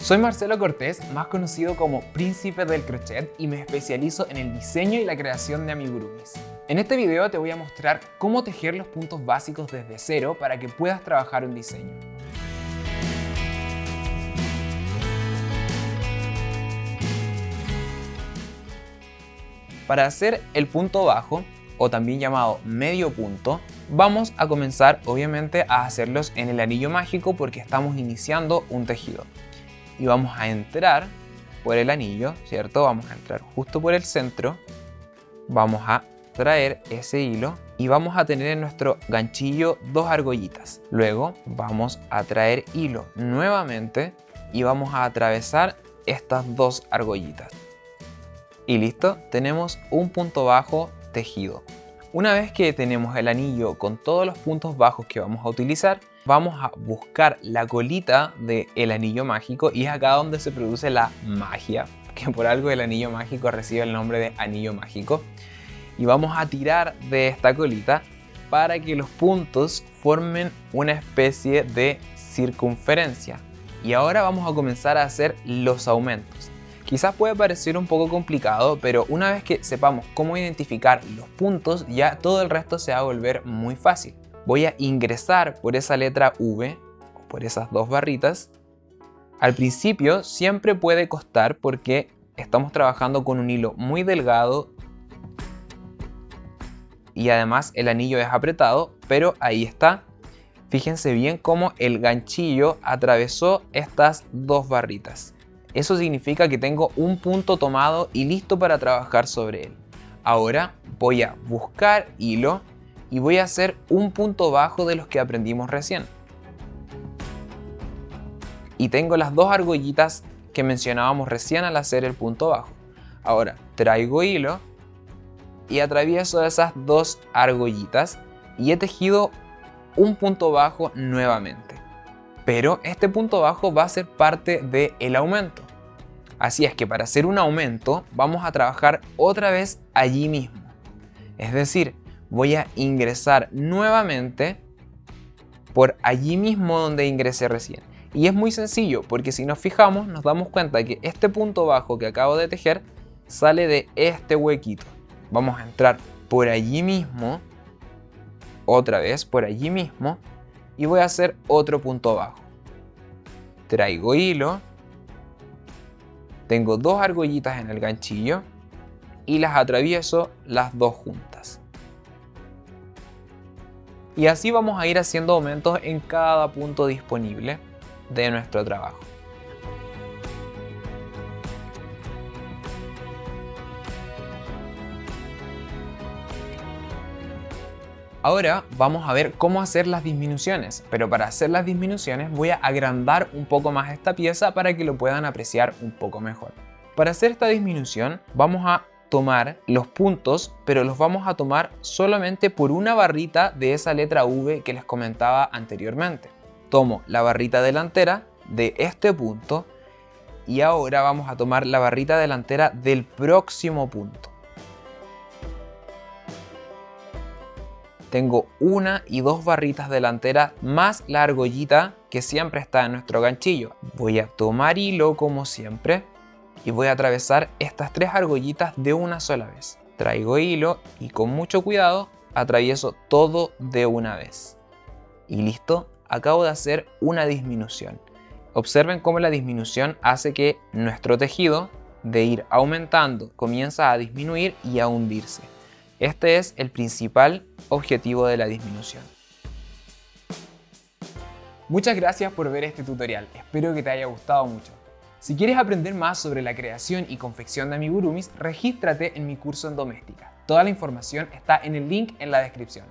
Soy Marcelo Cortés, más conocido como Príncipe del Crochet, y me especializo en el diseño y la creación de amigurumis. En este video te voy a mostrar cómo tejer los puntos básicos desde cero para que puedas trabajar un diseño. Para hacer el punto bajo, o también llamado medio punto, vamos a comenzar obviamente a hacerlos en el anillo mágico porque estamos iniciando un tejido. Y vamos a entrar por el anillo, ¿cierto? Vamos a entrar justo por el centro, vamos a traer ese hilo y vamos a tener en nuestro ganchillo dos argollitas. Luego vamos a traer hilo nuevamente y vamos a atravesar estas dos argollitas. Y listo, tenemos un punto bajo tejido. Una vez que tenemos el anillo con todos los puntos bajos que vamos a utilizar, vamos a buscar la colita del anillo mágico y es acá donde se produce la magia, que por algo el anillo mágico recibe el nombre de anillo mágico. Y vamos a tirar de esta colita para que los puntos formen una especie de circunferencia. Y ahora vamos a comenzar a hacer los aumentos. Quizás puede parecer un poco complicado, pero una vez que sepamos cómo identificar los puntos, ya todo el resto se va a volver muy fácil. Voy a ingresar por esa letra V, o por esas dos barritas. Al principio siempre puede costar porque estamos trabajando con un hilo muy delgado y además el anillo es apretado, pero ahí está. Fíjense bien cómo el ganchillo atravesó estas dos barritas. Eso significa que tengo un punto tomado y listo para trabajar sobre él. Ahora voy a buscar hilo y voy a hacer un punto bajo de los que aprendimos recién. Y tengo las dos argollitas que mencionábamos recién al hacer el punto bajo. Ahora traigo hilo y atravieso esas dos argollitas y he tejido un punto bajo nuevamente. Pero este punto bajo va a ser parte del aumento. Así es que para hacer un aumento vamos a trabajar otra vez allí mismo. Es decir, voy a ingresar nuevamente por allí mismo donde ingresé recién. Y es muy sencillo porque si nos fijamos nos damos cuenta que este punto bajo que acabo de tejer sale de este huequito. Vamos a entrar por allí mismo, otra vez por allí mismo, y voy a hacer otro punto bajo. Traigo hilo, tengo dos argollitas en el ganchillo y las atravieso las dos juntas. Y así vamos a ir haciendo aumentos en cada punto disponible de nuestro trabajo. Ahora vamos a ver cómo hacer las disminuciones, pero para hacer las disminuciones voy a agrandar un poco más esta pieza para que lo puedan apreciar un poco mejor. Para hacer esta disminución vamos a tomar los puntos, pero los vamos a tomar solamente por una barrita de esa letra V que les comentaba anteriormente. Tomo la barrita delantera de este punto y ahora vamos a tomar la barrita delantera del próximo punto. Tengo una y dos barritas delanteras más la argollita que siempre está en nuestro ganchillo. Voy a tomar hilo como siempre y voy a atravesar estas tres argollitas de una sola vez. Traigo hilo y con mucho cuidado atravieso todo de una vez. Y listo, acabo de hacer una disminución. Observen cómo la disminución hace que nuestro tejido, de ir aumentando, comienza a disminuir y a hundirse. Este es el principal objetivo de la disminución. Muchas gracias por ver este tutorial, espero que te haya gustado mucho. Si quieres aprender más sobre la creación y confección de amigurumis, regístrate en mi curso en doméstica. Toda la información está en el link en la descripción.